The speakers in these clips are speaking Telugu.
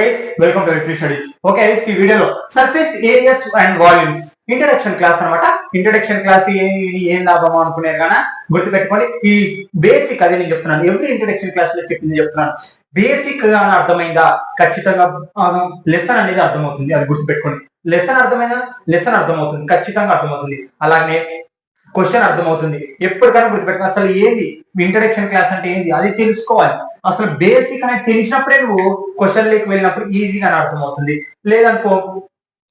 guys, welcome to Electric Studies. Okay, ఈ వీడియోలో surface areas and volumes introduction class అన్నమాట. ఇంట్రడక్షన్ క్లాస్ ఏం లాభమో అనుకునేది కానీ గుర్తుపెట్టుకోండి. ఈ బేసిక్ అది నేను చెప్తున్నాను, ఎవ్రీ ఇంట్రడక్షన్ క్లాస్ లో చెప్పింది చెప్తున్నాను. బేసిక్ గా అర్థమైందా ఖచ్చితంగా లెసన్ అనేది అర్థమవుతుంది, అది గుర్తుపెట్టుకోండి. లెసన్ అర్థమైందా, లెసన్ అర్థమవుతుంది, ఖచ్చితంగా అర్థమవుతుంది. అలాగే క్వశ్చన్ అర్థమవుతుంది. ఎప్పటికైనా గుర్తుపెట్టుకో, అసలు ఏంది ఇంట్రడక్షన్ క్లాస్ అంటే ఏంది అది తెలుసుకోవాలి. అసలు బేసిక్ అనేది తెలిసినప్పుడే నువ్వు క్వశ్చన్ లేకి వెళ్ళినప్పుడు ఈజీగానే అర్థమవుతుంది. లేదనుకో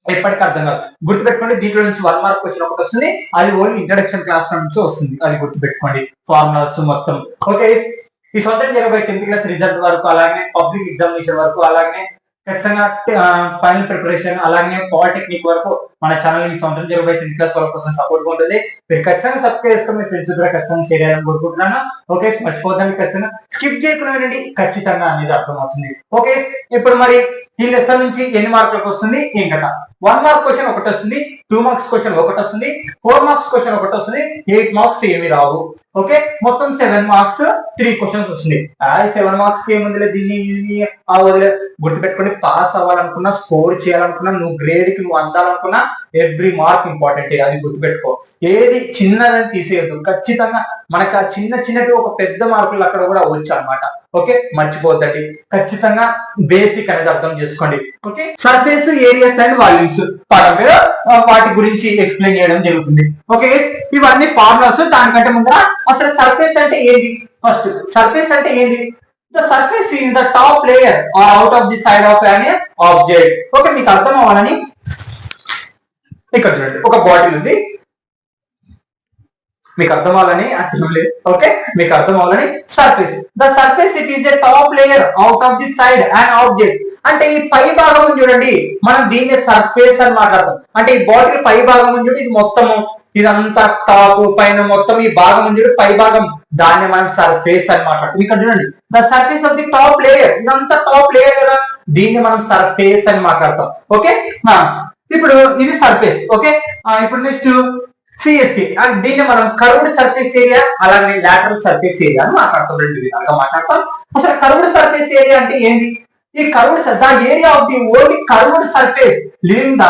ఎప్పటికీ అర్థం కాదు. గుర్తుపెట్టుకోండి, దీంట్లో నుంచి 1 మార్క్ క్వశ్చన్ ఒకటి వస్తుంది, అది ఓన్లీ ఇంట్రడక్షన్ క్లాస్ నుంచి వస్తుంది, అది గుర్తుపెట్టుకోండి. ఫార్ములాస్ మొత్తం ఓకే. ఈ స్వతంత్ర 10th క్లాస్ రిజల్ట్ వరకు, అలాగే పబ్లిక్ ఎగ్జామినేషన్ వరకు, అలాగే ఖచ్చితంగా ఫైనల్ ప్రిపరేషన్, అలాగే పాలిటెక్నిక్ వరకు మన ఛానల్ ఈ స్వతంత్ర 10th క్లాస్ వాళ్ళ కోసం సపోర్ట్ ఉంటుంది. మీరు ఖచ్చితంగా సబ్స్క్రైబ్ చేసుకుని మీ ఫ్రెండ్స్ కూడా ఖచ్చితంగా షేర్ చేయాలని కోరుకుంటున్నాను. ఓకే, మర్చిపోద్దండి, ఖచ్చితంగా స్కిప్ చేయకుండా వినండి, ఖచ్చితంగా అనేది అర్థమవుతుంది. ఓకే, ఇప్పుడు మరి ఈ లెసన్ నుంచి ఎన్ని మార్కులకు వస్తుంది ఏం కదా. 1 మార్క్ క్వశ్చన్ ఒకటి వస్తుంది, 2 మార్క్స్ క్వశ్చన్ ఒకటి వస్తుంది, 4 మార్క్స్ క్వశ్చన్ ఒకటి వస్తుంది, 8 మార్క్స్ ఏమి రావు. ఓకే, మొత్తం 7 మార్క్స్ 3 క్వశ్చన్స్ వస్తుంది. 7 మార్క్స్ ఏముందిలే, దీన్ని వదిలే. గుర్తుపెట్టుకోండి, పాస్ అవ్వాలనుకున్నా, స్కోర్ చేయాలనుకున్నా, నువ్వు గ్రేడ్ కి నువ్వు అందాలనుకున్నా ఎవ్రీ మార్క్ ఇంపార్టెంట్, అది గుర్తుపెట్టుకో. ఏది చిన్నదని తీసేయద్దు, ఖచ్చితంగా మనకు ఆ చిన్నటి ఒక పెద్ద మార్కులు అక్కడ కూడా వచ్చు అనమాట. ఓకే, మర్చిపోద్దండి, ఖచ్చితంగా బేసిక్ అనేది అర్థం చేసుకోండి. Okay, surface areas and volumes పరంగా వాటి గురించి ఎక్స్ప్లెయిన్ చేయడం జరుగుతుంది. ఓకే, ఇవన్నీ ఫార్ములాస్. దానికంటే ముందర అసలు సర్ఫేస్ అంటే ఏంది, ఫస్ట్ సర్ఫేస్ అంటే ఏంది. The surface is the top layer or out of the side of an object. Okay, మీకు అర్థం అవ్వాలని ఇక్కడ చూడండి, ఒక బాటిల్ ఉంది, మీకు అర్థం అవ్వాలని అర్థం లేదు. ఓకే, మీకు అర్థం అవ్వాలని surface, the surface it is a top layer out of the side and object. అంటే ఈ పై భాగం చూడండి, మనం దీన్ని సర్ఫేస్ అని మాట్లాడతాం. అంటే ఈ బాటిల్ పై భాగం చూడండి, ఇది మొత్తము ఇదంతా టాప్ పైన మొత్తం ఈ భాగం చూడు, పై భాగం, దాన్ని మనం సర్ఫేస్ అని మాట్లాడతాం. ఇక్కడ చూడండి, the surface of the top layer, ఇదంతా టాప్ లేయర్ కదా, దీన్ని మనం సర్ఫేస్ అని మాట్లాడతాం. ఓకే, ఇప్పుడు ఇది సర్ఫేస్. ఓకే, ఇప్పుడు నెక్స్ట్ సిఎస్సి, దీన్ని మనం కర్వ్డ్ సర్ఫేస్ ఏరియా, అలాగే లాటరల్ సర్ఫేస్ ఏరియా అని మాట్లాడతాం. 2 విధాలుగా మాట్లాడతాం. అసలు కర్వ్డ్ సర్ఫేస్ ఏరియా అంటే ఏంది? ఈ curved the area of the only curved surface living the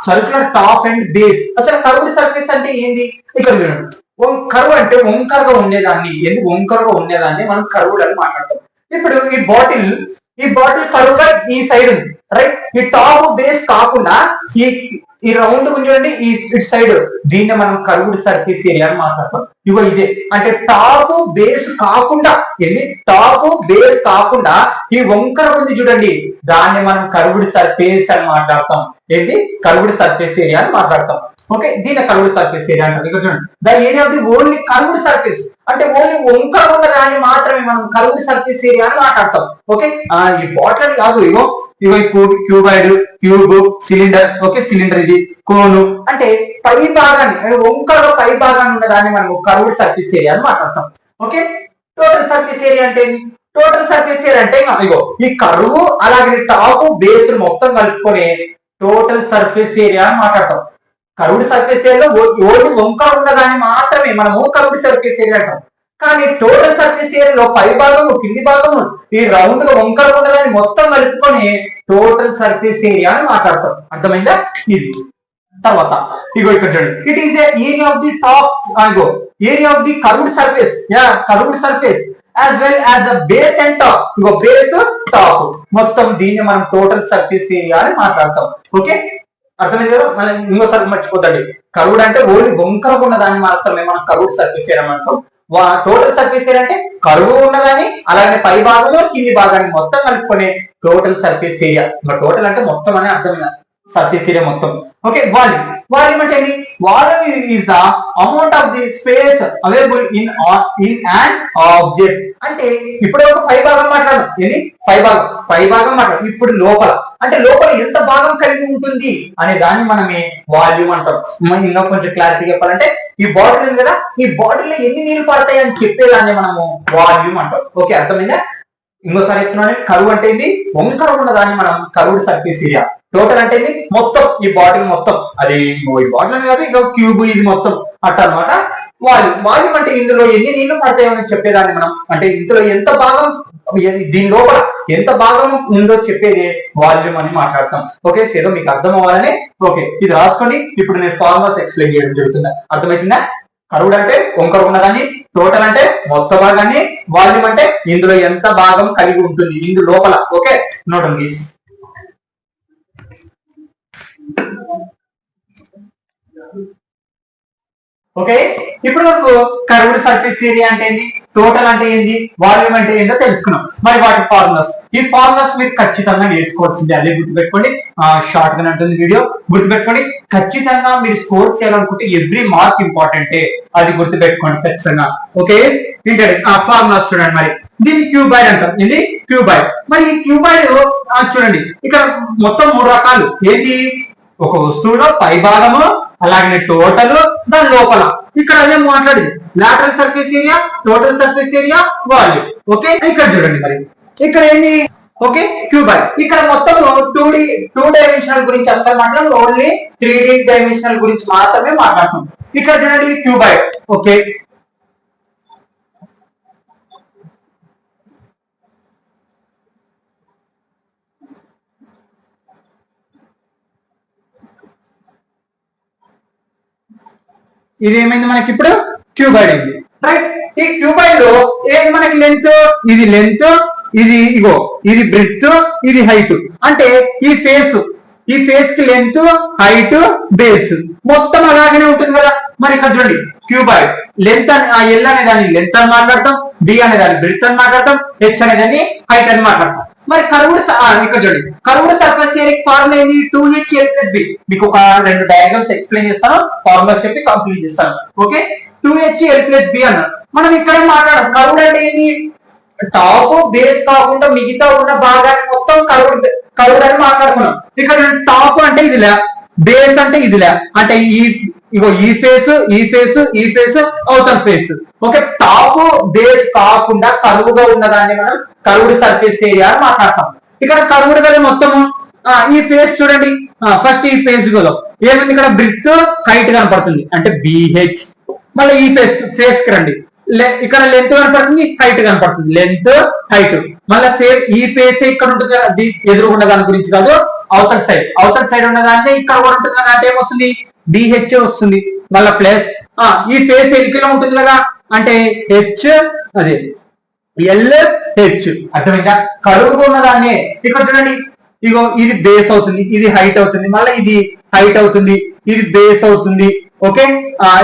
circular top and base. అసలు కర్వ్డ్ సర్ఫేస్ అంటే ఏంది? ఇక్కడ చూడండి, కర్వ్ అంటే వంకరగా ఉండేదాన్ని, ఎందుకు వంకరగా ఉండేదాన్ని మనం కర్వ్డ్ అని మాట్లాడతాం. ఇప్పుడు ఈ బాటిల్ కర్వ్ గా ఈ సైడ్ ఉంది, రైట్. ఈ టాప్ బేస్ కాకుండా ఈ రౌండ్ చూడండి, ఈ ఇటు సైడ్, దీన్ని మనం కర్వ్డ్ సర్ఫేస్ ఏరియా అని మాట్లాడతాం. ఇగో ఇదే, అంటే టాప్ బేస్ కాకుండా, ఏంది టాప్ బేస్ కాకుండా ఈ వంకర ఉంది చూడండి, దాన్ని మనం కర్వ్డ్ సర్ఫేస్ అని మాట్లాడతాం. ఏంది కర్వ్డ్ సర్ఫేస్ ఏరియా అని మాట్లాడతాం. ఓకే, దీన్ని కర్వ్డ్ సర్ఫేస్ ఏరియా అంటారు. ఇక్కడ చూడండి, the area of the only curved surface, అంటే ఓన్లీ వంకర ఉన్న దాన్ని మాత్రమే మనం కర్వ్డ్ సర్ఫేస్ ఏరియా అని మాట్లాడతాం. ఓకే, ఈ బాటిల్ అని కాదు, ఇగో cuboid, cube, cylinder. Okay, cylinder ఇది కోను, అంటే పై భాగాన్ని వంకరగా పై భాగాన్ని ఉన్న దాన్ని మనం కర్వ్డ్ సర్ఫేస్ ఏరియా అని మాట్లాడతాం. ఓకే, టోటల్ సర్ఫేస్ ఏరియా అంటే టోటల్ సర్ఫేస్ ఏరియా అంటే ఇగో ఈ కర్వ్ అలాగే టాప్ బేస్ మొత్తం కలుపుకొని టోటల్ సర్ఫేస్ ఏరియా అని మాట్లాడతాం. కర్వ్డ్ సర్ఫేస్ ఏరియాలో ఓన్లీ వంకర ఉన్న దాన్ని మాత్రమే మనము కర్వ్డ్ సర్ఫేస్ ఏరియా అంటాం. కానీ టోటల్ సర్ఫేస్ ఏరియాలో పై భాగము కింది భాగము ఈ రౌండ్ గా వంకర ఉన్నదాన్ని మొత్తం కలుపుకొని టోటల్ సర్ఫేస్ ఏరియా అని మాట్లాడతాం. అర్థమైందా? ఇది తర్వాత ఇగో ఇక్కడ చూడండి, it is area of the top, ego area of the curved surface, curved surface as well as the base and top. Ego base top మొత్తం, దీన్ని మనం టోటల్ సర్ఫేస్ ఏరియా అని మాట్లాడతాం. ఓకే, అర్థమైంది కదా. మనం ఇంకోసారి మర్చిపోతాండి, కర్వ్డ్ అంటే ఓన్లీ వంకరగా ఉన్న దాన్ని మాత్రమే మనం కర్వ్డ్ సర్ఫేస్ ఏరియా అంటాం. టోటల్ సర్ఫేస్ ఏరియా అంటే కర్వ్ ఉన్నదాన్ని అలాగే పై భాగంలో కింది భాగాన్ని మొత్తం కలుపుకునే టోటల్ సర్ఫేస్ ఏరియా. టోటల్ అంటే మొత్తం అనే అర్థం, సర్ఫేస్ ఏరియా మొత్తం. ఓకే, వాల్యూమ్ అంటే ఏంటి? Volume is the amount of the space available in an object. అంటే ఇప్పుడు ఒక పై భాగం మాట్లాడు, ఇది పై భాగం మాట్లాడు. ఇప్పుడు లోపల, అంటే లోపల ఎంత భాగం కలిగి ఉంటుంది అనే దాన్ని మనమే వాల్యూమ్ అంటాం. ఇంకా కొంచెం క్లారిటీ చెప్పాలంటే, ఈ బాటిల్ ఉంది కదా, ఈ బాటిల్ లో ఎన్ని నీళ్లు పడతాయి అని చెప్పేదాన్ని మనము వాల్యూమ్ అంటాం. ఓకే, అర్థమైందా? ఇంకోసారి చెప్తున్నాను, కర్వ్ అంటే ఇది వంకర ఉన్న దాన్ని మనం కర్వ్డ్ సర్ఫేస్ ఏరియా. టోటల్ అంటే ఇది మొత్తం, ఈ బాటిల్ మొత్తం, అది ఈ బాటిల్ అని కాదు, ఇక క్యూబ్ ఇది మొత్తం అట్ట అనమాట. వాల్యూమ్ అంటే ఇందులో ఎన్ని నీళ్లు పడతాయో అని చెప్పేదాన్ని మనం, అంటే ఇందులో ఎంత భాగం, దీని లోపల ఎంత భాగం ఉందో చెప్పేది వాల్యూమ్ అని మాట్లాడతాం. ఓకే, ఏదో మీకు అర్థం అవ్వాలని ఓకే ఇది రాసుకోండి. ఇప్పుడు నేను ఫార్ములాస్ ఎక్స్ప్లెయిన్ చేయడం జరుగుతుందా, అర్థమవుతుందా? కరువుడు అంటే వంకర ఉన్నదాన్ని, టోటల్ అంటే మొత్తం భాగాన్ని, వాల్యూమ్ అంటే ఇందులో ఎంత భాగం కలిగి ఉంటుంది ఇందు లోపల. Okay, note on this. Okay, ఇప్పుడు మనకు కర్వ్డ్ సర్ఫేస్ ఏరియా అంటే ఏంది, టోటల్ అంటే ఏంది, వాల్యూమ్ అంటే ఏంటో తెలుసుకున్నాం. మరి వాటి ఫార్ములాస్, ఈ ఫార్ములాస్ మీరు ఖచ్చితంగా నేర్చుకోవాల్సింది. అదే గుర్తుపెట్టుకోండి, షార్ట్ గా ఉంటుంది వీడియో, గుర్తుపెట్టుకోండి. ఖచ్చితంగా మీరు స్కోర్ చేయాలనుకుంటే ఎవ్రీ మార్క్ ఇంపార్టెంటే, అది గుర్తుపెట్టుకోండి ఖచ్చితంగా. ఓకే, ఆ ఫార్ములాస్ చూడండి. మరి దీన్ని క్యూబాయిడ్ అంటాం. ఇది క్యూబాయిడ్. మరి ఈ క్యూబాయిడ్ చూడండి, ఇక్కడ మొత్తం 3 రకాలు. ఏంటి, ఒక వస్తువులో పై భాగము, అలాగే టోటల్, దాని లోపల. ఇక్కడ అదే మాట్లాడింది, lateral surface area, total surface area, volume. Okay, ఇక్కడ చూడండి. మరి ఇక్కడ ఏంది, ఓకే క్యూబాయిడ్. ఇక్కడ మొత్తం 2 డైమెన్షనల్ గురించి అసలు మాట్లాడు, ఓన్లీ 3D డైమెన్షనల్ గురించి మాత్రమే మాట్లాడుతున్నాం. ఇక్కడ చూడండి క్యూబాయిడ్. ఓకే, ఇది ఏమైంది మనకి ఇప్పుడు క్యూబాయిడ్ అయింది. రైట్, ఈ క్యూబాయిడ్ లో ఏది మనకి లెంత్, ఇది లెంత్, ఇది ఇగో ఇది బ్రెడ్త్, ఇది హైట్. అంటే ఈ ఫేస్ కి లెంత్, హైట్, బేస్ మొత్తం అలాగనే ఉంటుంది కదా. మరి ఇక్కడ చూడండి క్యూబాయిడ్ లెంత్ అని, ఎల్ అనే దాన్ని లెంత్ అని మాట్లాడతాం, బి అనే దాన్ని బ్రెడ్త్ అని మాట్లాడతాం, హెచ్ అనే దాన్ని హైట్ అని మాట్లాడతాం. మరి కర్వ్డ్ ఇక్కడ చూడండి, కర్వ్డ్ సర్ఫేస్ ఏరియా ఫార్ములా ఏంది, 2HL+B. మీకు ఒక 2 డయాగ్రామ్స్ ఎక్స్ప్లెయిన్ చేస్తాను, ఫార్ములాస్ చెప్పి కంప్లీట్ చేస్తాను. ఓకే, 2HL+B అన్నాడు. మనం ఇక్కడే మాట్లాడాం, కర్వ్డ్ అంటే ఏంది, టాప్ బేస్ కాకుండా మిగతా ఉన్న భాగాన్ని మొత్తం కర్వ్డ్ అని మాట్లాడుకున్నాం. ఇక్కడ టాప్ అంటే ఇదిలా, బేస్ అంటే ఇదిలా, అంటే ఈ ఫేస్ అవతల ఫేస్. ఓకే, టాప్ బేస్ కాకుండా కరువుగా ఉన్నదాన్ని మనం కర్వ్డ్ సర్ఫేస్ ఏరియా అని మాట్లాడతాం. ఇక్కడ కర్వ్డ్ కదా మొత్తము. ఈ ఫేస్ చూడండి, ఫస్ట్ ఈ ఫేస్ కదా ఏమైంది, ఇక్కడ బ్రెడ్త్, హైట్ కనపడుతుంది అంటే BH. మళ్ళీ ఈ ఫేస్ కి రండి, ఇక్కడ లెంత్ కనపడుతుంది, హైట్ కనపడుతుంది, లెంత్, హైట్. మళ్ళీ సేమ్ ఈ ఫేస్ ఇక్కడ ఉంటుంది, అది ఎదురుగున్న దాని గురించి కాదు, అవతల సైడ్ ఉన్న దాన్ని ఇక్కడ కూడా ఉంటుంది కదా, అంటే ఏమొస్తుంది, BH వస్తుంది. మళ్ళీ ప్లస్ ఈ ఫేస్ ఎన్నికలో ఉంటుంది కదా, అంటే H, అదే LH. అర్థమైందా, కరువుగా ఉన్న దాన్ని. ఇక్కడ చూడండి, ఇగో ఇది బేస్ అవుతుంది, ఇది హైట్ అవుతుంది, మళ్ళీ ఇది హైట్ అవుతుంది, ఇది బేస్ అవుతుంది. ఓకే,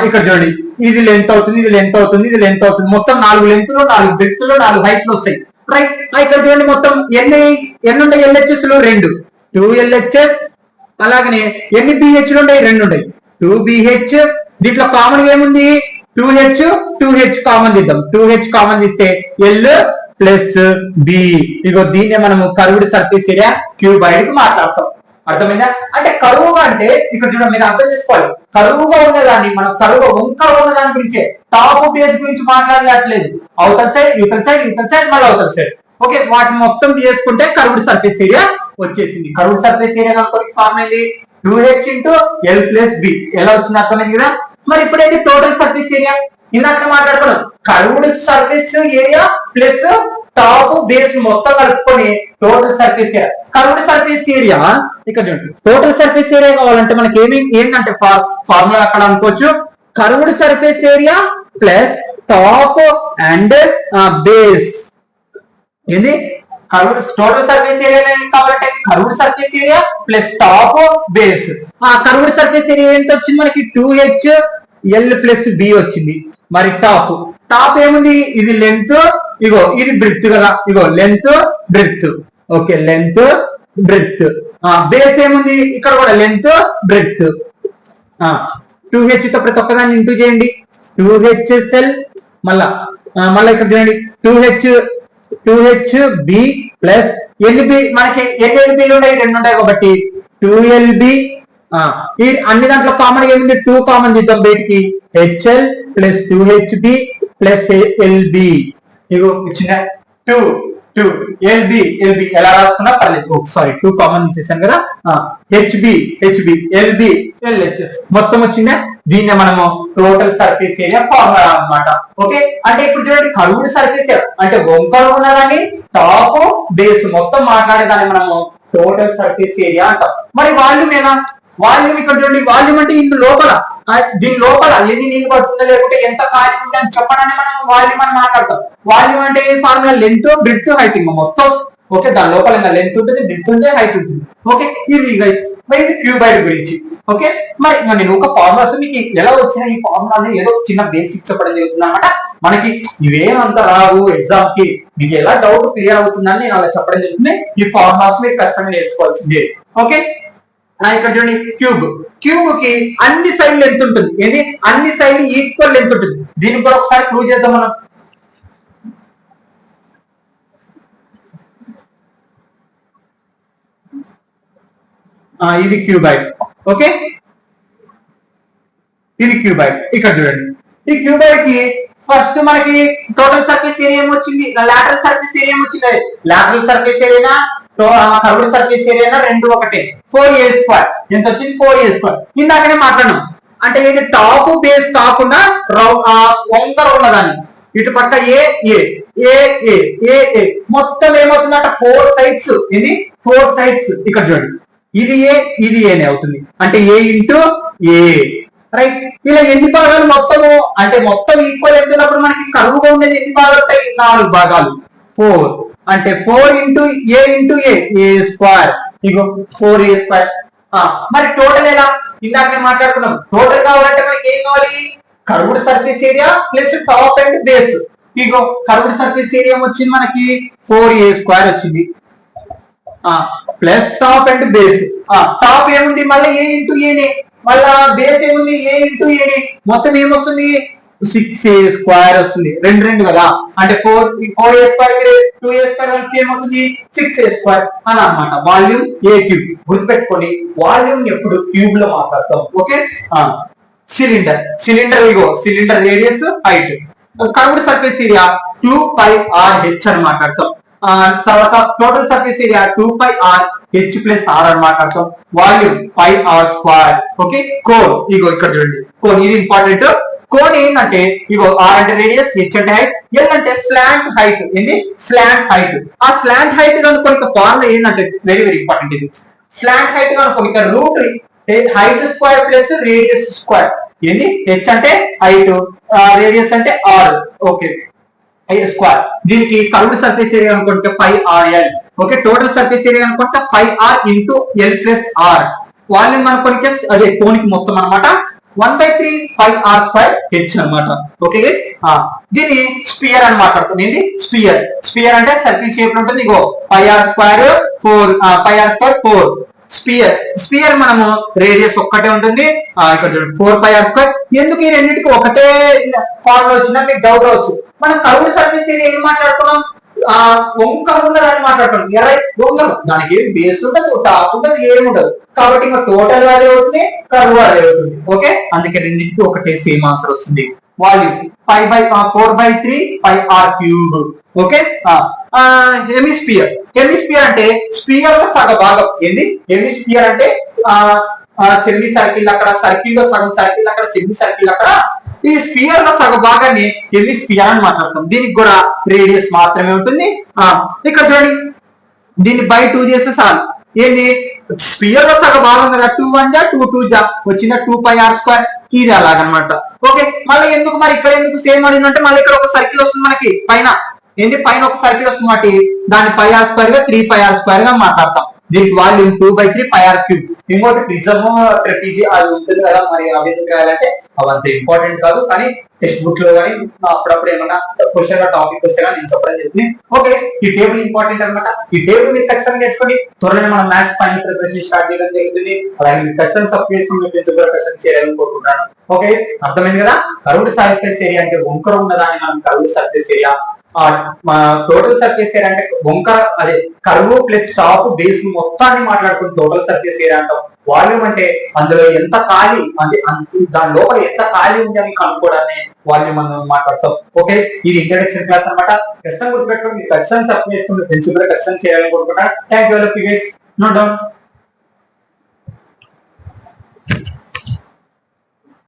ఇక్కడ చూడండి, ఇది లెంత్ అవుతుంది, ఇది లెంత్ అవుతుంది, ఇది లెంత్ అవుతుంది. మొత్తం 4 లెంత్లు, 4 బ్రెడ్త్లు, 4 హైట్లు వస్తాయి. రైట్, ఇక్కడ చూడండి మొత్తం ఎన్ని ఉంటాయి, LHS 2 LHS. అలాగనే ఎన్ని BHలు ఉంటాయి, 2 ఉంటాయి, 2BH. దీంట్లో కామన్ ఏముంది, 2H కామన్ తీద్దాం. 2H కామన్ తీస్తే L+B. ఇగో దీన్నే మనము కర్వ్డ్ సర్ఫేస్ ఏరియా క్యూబాయిడ్ కి మాట్లాడతాం. అర్థమైందా, అంటే కరువుగా అంటే ఇక్కడ చూడండి, మీరు అర్థం చేసుకోవాలి, కరువుగా ఉన్నదాన్ని మనం కరువుగా వంకర ఉన్న దాని గురించే, టాప్ బేస్ గురించి మాట్లాడలేదు. అవతల సైడ్, యువతల సైడ్, మళ్ళీ అవతల సైడ్. ఓకే, వాటిని మొత్తం చేసుకుంటే కర్వ్డ్ సర్ఫేస్ ఏరియా వచ్చేసింది. కర్వ్డ్ సర్ఫేస్ ఏరియా కనుక ఫార్మ్ అయింది 2H × L+B. ఎలా వచ్చింది అర్థమైంది కదా. మరి ఇప్పుడు ఏంటి టోటల్ సర్ఫేస్ ఏరియా, ఇందాక మాట్లాడుకున్నాం, curved surface area plus top base మొత్తం కలుపుకొని total surface area. Curved surface area ఇక్కడ చూడండి, టోటల్ సర్ఫేస్ ఏరియా కావాలంటే మనకి ఏంటంటే ఫార్ములా అక్కడ అనుకోవచ్చు, curved surface area plus top and base. ఏంది, టోటల్ సర్ఫేస్ ఏరియా కావాలంటే curved surface area plus top base. Curved surface area ఎంత వచ్చింది మనకి, 2HL+B వచ్చింది. మరి టాప్ ఏముంది, ఇది లెంత్, ఇగో ఇది బ్రెడ్త్ కదా, ఇగో length, breadth. Okay, length, breadth. Base ఏముంది, ఇక్కడ కూడా లెంత్, బ్రెడ్త్. 2H తో ప్రతి ఒక్కదాన్ని ఇంటూ చేయండి, 2HSL. మళ్ళా ఇక్కడ చూడండి, 2HB ప్లస్ LB. మనకి ఎన్ని LBలు ఉన్నాయి, 2 ఉంటాయి కాబట్టి 2LB. ఈ అన్ని దాంట్లో కామన్ ఏముంది, 2 కామన్ తీద్దాం బయటికి, HL plus 2HB plus LB. ఇగో ఇచ్చిన 2 LB ఎలా రాసుకున్నా పర్లేదు. సారీ, 2 కామన్ తీసేసాను కదా. HB LB LHS మొత్తం వచ్చిందా దీన్ని మనము టోటల్ సర్ఫేస్ ఏరియా ఫార్ములా అన్నమాట. ఓకే, అంటే ఇప్పుడు చూడండి కర్వ్డ్ సర్ఫేస్ అంటే వంకర ఉన్నదాన్ని టాప్ బేస్ మొత్తం మాట్లాడేదాన్ని మనము టోటల్ సర్ఫేస్ ఏరియా అంటాం. మరి వాల్యూమ్ ఏనా? వాల్యూమ్ ఇక్కడ చూడండి, వాల్యూమ్ అంటే ఇందు లోపల దీని లోపల ఎన్ని నీళ్ళు పడుతుందో లేకుంటే ఎంత ఖాళీ ఉంది అని చెప్పడానికి మనం వాల్యూమ్ అని మాట్లాడతాం. వాల్యూమ్ అంటే ఫార్ములా లెంత్ బ్రెడ్త్ హైట్ మొత్తం. ఓకే, దాని లోపల ఇంకా లెంత్ ఉంటుంది, బ్రెడ్త్ ఉంటుంది, హైట్ ఉంటుంది. ఓకే, ఇది గైస్ మరి ఇది క్యూబాయిడ్ గురించి. ఓకే, మరి ఇంకా నేను ఒక ఫార్ములాస్ మీకు ఎలా వచ్చిన ఈ ఫార్ములాని ఏదో చిన్న బేసిక్ చెప్పడం జరుగుతుంది అనమాట. మనకి ఇవేమంత రావు ఎగ్జామ్ కి, మీకు ఎలా డౌట్ క్లియర్ అవుతుందని నేను అలా చెప్పడం జరుగుతుంది. ఈ ఫార్ములాస్ మీరు ఖచ్చితంగా నేర్చుకోవాల్సిందే. ఓకే, ఇక్కడ చూడండి క్యూబ్ కి అన్ని సైడ్ లెంత్ ఉంటుంది. ఏది అన్ని సైడ్ ఈక్వల్ లెంత్ ఉంటుంది. దీనికి కూడా ఒకసారి ప్రూవ్ చేద్దాం మనం. ఇది క్యూబాయిడ్. ఓకే, ఇది క్యూబాయిడ్. ఇక్కడ చూడండి ఈ క్యూబాయిడ్ కి ఫస్ట్ మనకి టోటల్ సర్ఫేస్ ఏరియా ఏమొచ్చింది, లాటరల్ సర్ఫేస్ ఏరియా ఏమొచ్చింది. Lateral surface area curved surface area రెండు ఒకటే 4a². ఎంత వచ్చింది? 4a². ఇందాకనే మాట్లాడినాం. అంటే ఇది టాప్ బేస్ కాకుండా వంకర ఉన్నదాన్ని ఇటు పక్క ఏ మొత్తం ఏమవుతుందంట 4 సైడ్స్. ఇది 4 సైడ్స్. ఇక్కడ చూడండి ఇది ఏనే అవుతుంది అంటే a ఇంటూ ఏ, రైట్. ఇలా ఎన్ని భాగాలు మొత్తము అంటే మొత్తం ఈక్వల్ అవుతున్నప్పుడు మనకి కరువుగా ఉండేది ఎన్ని భాగాలు ఉంటాయి? 4 భాగాలు. 4 అంటే 4 ఇంటూ ఏ స్క్వేర్. ఇగో 4a². మరి టోటల్ ఎలా? ఇందాక మాట్లాడుకున్నాం. టోటల్ కావాలంటే మనకి ఏం కావాలి? Curved surface area plus top and base. Ego curved surface area వచ్చింది మనకి 4a² వచ్చింది plus top and base. Top ఏముంది మళ్ళీ ఏ ఇంటూ ఏనే, మళ్ళా బేస్ ఏముంది ఏ ఇంటూ ఏనే. మొత్తం ఏమొస్తుంది? 6a² వస్తుంది. రెండు కదా, అంటే 4a² కి 2a² కలిపి ఏమవుతుంది? 6a² అని అన్నమాట. Volume A cube. గుర్తుపెట్టుకోండి, వాల్యూమ్ ఎప్పుడు క్యూబ్ లో మాట్లాడతాం. ఓకే, సిలిండర్ ఇగో cylinder radius height. Curved surface area 2πrh అని మాట్లాడతాం. తర్వాత టోటల్ సర్ఫేస్ ఏరియా 2πrh+r అని మాట్లాడతాం. Volume πr². ఓకే, కోన్ ఇగో ఇక్కడ చూడండి కోన్, ఇది ఇంపార్టెంట్. కోన్ ఏంటంటే ఇగో ఆర్ అంటే రేడియస్, హెచ్ అంటే హైట్, ఎల్ అంటే స్లాంట్ హైట్. ఏంది? Slant height. ఆ స్లాంట్ హైట్ కనుక ఫార్ములా ఏంటంటే వెరీ వెరీ ఇంపార్టెంట్. ఇది స్లాంట్ హైట్ కనుక root height square plus radius square. ఏంది? హెచ్ అంటే హైట్, రేడియస్ అంటే ఆర్. Okay, square. దీనికి కర్వ్డ్ సర్ఫేస్ ఏరియా అనుకుంటే πrl. Okay, total surface area అనుకుంటే πr ఇంటూ l+r. వాల్యూమ్ అనుకుంటే అదే కోనికి మొత్తం అనమాట 1/3πr² అనమాట. ఓకే గైస్, దీన్ని స్పియర్ అని మాట్లాడుతాం. ఏంది? స్పియర్ అంటే సర్కిల్ షేప్ లో ఉంటుంది. ఇగో πr² 4 స్పియర్ మనము రేడియస్ ఒక్కటే ఉంటుంది. ఇక్కడ చూడండి 4πr². ఎందుకు ఈ రెండింటికి ఒకటే ఫార్ములా వచ్చినా మీకు డౌట్ రావచ్చు. మనం కర్వ్డ్ సర్ఫేస్ ఏరియా ఏం మాట్లాడుతున్నాం? వంకర ఉన్నదాన్ని మాట్లాడుతున్నాం. వంకర దానికి ఏం బేస్ ఉండదు, టాప్ ఉండదు, ఏమి ఉండదు. కాబట్టి ఇంకా టోటల్ అదే అవుతుంది, కర్వ్ అదే అవుతుంది. ఓకే, అందుకే రెండింటికి ఒకటే సేమ్ ఆన్సర్ వస్తుంది. Volume 4/3πr³. ఓకే, హెమిస్పియర్ అంటే స్పియర్ లో సగ భాగం. ఏంది? హెమిస్పియర్ అంటే సెమీ సర్కిల్ అక్కడ, సర్కిల్ లో సగం సర్కిల్ అక్కడ, సెమీ సర్కిల్ అక్కడ. ఈ స్పియర్ లో సగ భాగాన్ని హెమిస్పియర్ అని మాట్లాడతాం. దీనికి కూడా రేడియస్ మాత్రమే ఉంటుంది. ఇక్కడ చూడండి దీన్ని బై 2 చేస్తే చాలు. ఏంది? స్పియర్ లో సగ భాగం కదా, 2 1 జా 2 2 జా వచ్చిన 2πr². ఇది అలాగనమాట. ఓకే, మళ్ళీ ఎందుకు మరి ఇక్కడ ఎందుకు సేమ్ అడిగిందంటే మళ్ళీ ఇక్కడ ఒక సర్కిల్ వస్తుంది మనకి పైన. ఏంది? పైన ఒక సర్కిల్ వస్తుంది కాబట్టి దాన్ని πr² గా 3πr² గా మాట్లాడతాం. దీనికి వాల్యూమ్ 2/3πr³. ఇంకోటి ప్రిజమ్ ట్రెపీజీ అది ఉంటుంది కదా, మరి అవి ఎందుకు రాయాలంటే అవంత ఇంపార్టెంట్ కాదు, కానీ టెక్స్ట్ బుక్ లో కానీ అప్పుడప్పుడు ఏమన్నా క్వశ్చన్ టాపిక్ వస్తే కానీ నేను చెప్పడం జరిగింది. ఓకే, ఈ టేబుల్ ఇంపార్టెంట్ అనమాట. ఈ టేబుల్ మీరు ఖచ్చితంగా నేర్చుకోండి. త్వరలో మనం మ్యాథ్స్ ఫైనల్ ప్రిపరేషన్ స్టార్ట్ చేయడం జరుగుతుంది. అలాగే మీరు క్వశ్చన్ సబ్జెక్ట్స్ క్వశ్చన్ చేయాలని కోరుకుంటున్నాను. ఓకే, అర్థమైంది కదా? కర్వ్డ్ సర్ఫేస్ ఏరియా అంటే వంకర ఉన్నదాన్ని మనం curved surface area. Total surface area అంటే వంకర అదే కర్వ్ ప్లస్ టాప్ బేస్ మొత్తాన్ని మాట్లాడుకుని టోటల్ సర్ఫేస్ ఏరియా అంటాం. వాల్యూమ్ అంటే అందులో ఎంత ఖాళీ అంటే దాని లోపల ఎంత ఖాళీ ఉంది అని కనుక్కోవడాన్ని వాల్యూమ్ మనం మాట్లాడతాం. ఓకే, ఇది ఇంట్రడక్షన్ క్లాస్ అనమాట. కష్టం గుర్తుపెట్టుకోండి, మీరు ఖచ్చితంగా సబ్మిట్ చేసుకుని ఫ్రెండ్స్ కూడా కష్టం చేయాలని కోరుకుంటున్నాను. Thank you. నో డౌన్.